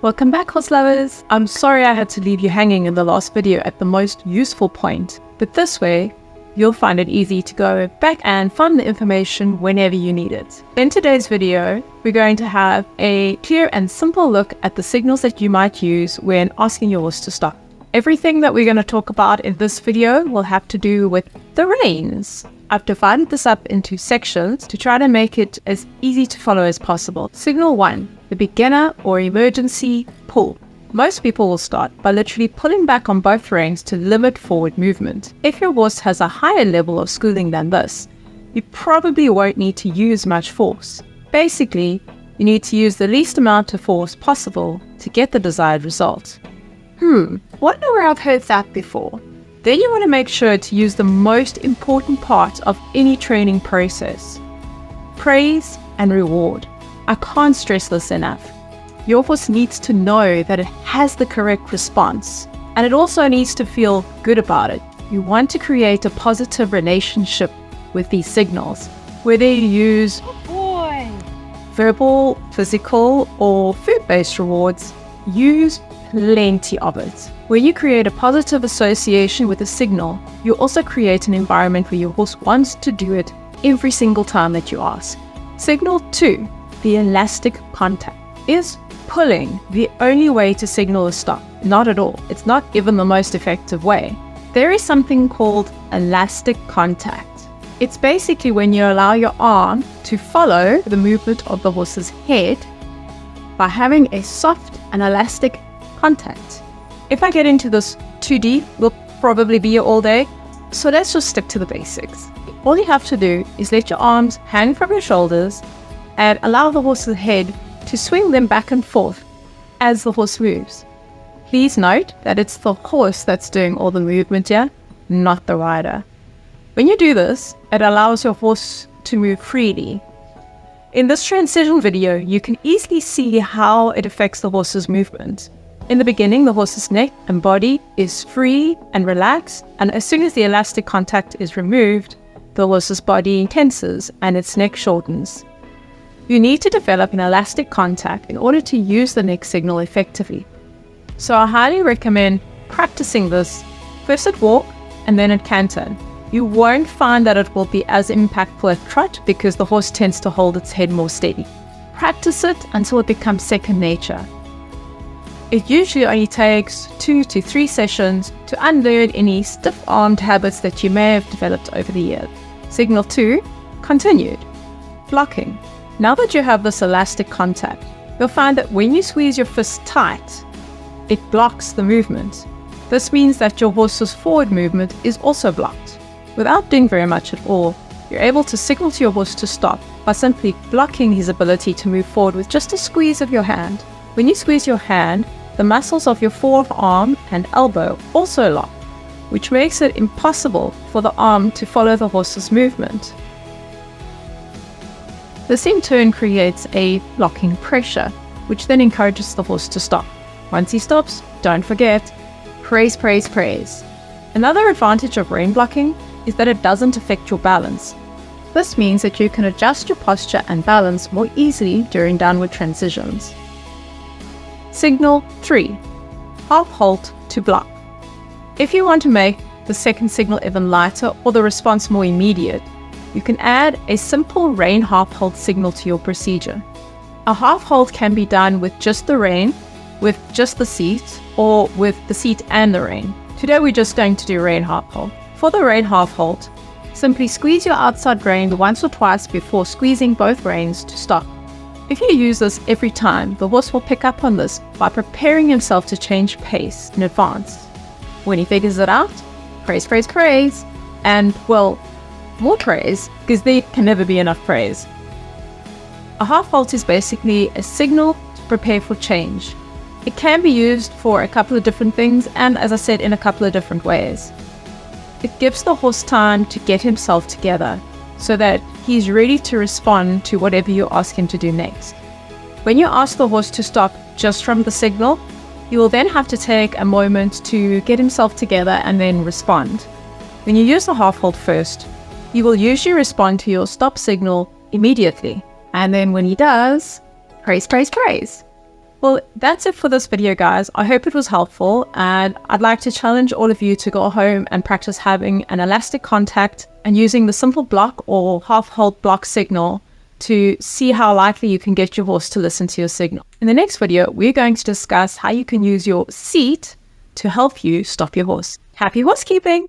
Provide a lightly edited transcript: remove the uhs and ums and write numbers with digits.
Welcome back, horse lovers. I'm sorry I had to leave you hanging in the last video at the most useful point, but this way, you'll find it easy to go back and find the information whenever you need it. In today's video, we're going to have a clear and simple look at the signals that you might use when asking your horse to stop. Everything that we're going to talk about in this video will have to do with the reins. I've divided this up into sections to try to make it as easy to follow as possible. Signal 1, the beginner or emergency pull. Most people will start by literally pulling back on both reins to limit forward movement. If your horse has a higher level of schooling than this, you probably won't need to use much force. Basically, you need to use the least amount of force possible to get the desired result. Wonder where I've heard that before. Then you want to make sure to use the most important part of any training process: praise and reward. I can't stress this enough. Your horse needs to know that it has the correct response, and it also needs to feel good about it. You want to create a positive relationship with these signals, whether you use verbal, physical, or food-based rewards. Use plenty of it. When you create a positive association with a signal, you also create an environment where your horse wants to do it every single time that you ask. Signal 2, the elastic contact. Is pulling the only way to signal a stop? Not at all. It's not even the most effective way. There is something called elastic contact. It's basically when you allow your arm to follow the movement of the horse's head by having a soft and elastic contact. If I get into this too deep, we'll probably be here all day, so let's just stick to the basics. All you have to do is let your arms hang from your shoulders and allow the horse's head to swing them back and forth as the horse moves. Please note that it's the horse that's doing all the movement here, not the rider. When you do this, it allows your horse to move freely. In this transition video, you can easily see how it affects the horse's movement. In the beginning, the horse's neck and body is free and relaxed, and as soon as the elastic contact is removed, the horse's body tenses and its neck shortens. You need to develop an elastic contact in order to use the neck signal effectively. So I highly recommend practicing this first at walk and then at canter. You won't find that it will be as impactful at trot because the horse tends to hold its head more steady. Practice it until it becomes second nature. It usually only takes 2 to 3 sessions to unlearn any stiff-armed habits that you may have developed over the years. Signal 2, continued. Blocking. Now that you have this elastic contact, you'll find that when you squeeze your fist tight, it blocks the movement. This means that your horse's forward movement is also blocked. Without doing very much at all, you're able to signal to your horse to stop by simply blocking his ability to move forward with just a squeeze of your hand. When you squeeze your hand, the muscles of your forearm and elbow also lock, which makes it impossible for the arm to follow the horse's movement. This in turn creates a blocking pressure, which then encourages the horse to stop. Once he stops, don't forget, praise, praise, praise. Another advantage of rein blocking is that it doesn't affect your balance. This means that you can adjust your posture and balance more easily during downward transitions. Signal 3, half halt to block. If you want to make the second signal even lighter or the response more immediate, you can add a simple rein half halt signal to your procedure. A half halt can be done with just the rein, with just the seat, or with the seat and the rein. Today we're just going to do rein half halt. For the rein half halt, simply squeeze your outside rein once or twice before squeezing both reins to stop. If you use this every time, the horse will pick up on this by preparing himself to change pace in advance. When he figures it out, praise, praise, praise, and, well, more praise, because there can never be enough praise. A half halt is basically a signal to prepare for change. It can be used for a couple of different things, and as I said, in a couple of different ways. It gives the horse time to get himself together so that he's ready to respond to whatever you ask him to do next. When you ask the horse to stop just from the signal, he will then have to take a moment to get himself together and then respond. When you use the half halt first, he will usually respond to your stop signal immediately. And then when he does, praise, praise, praise. Well, that's it for this video, guys. I hope it was helpful, and I'd like to challenge all of you to go home and practice having an elastic contact and using the simple block or half hold block signal to see how likely you can get your horse to listen to your signal. In the next video, we're going to discuss how you can use your seat to help you stop your horse. Happy horsekeeping!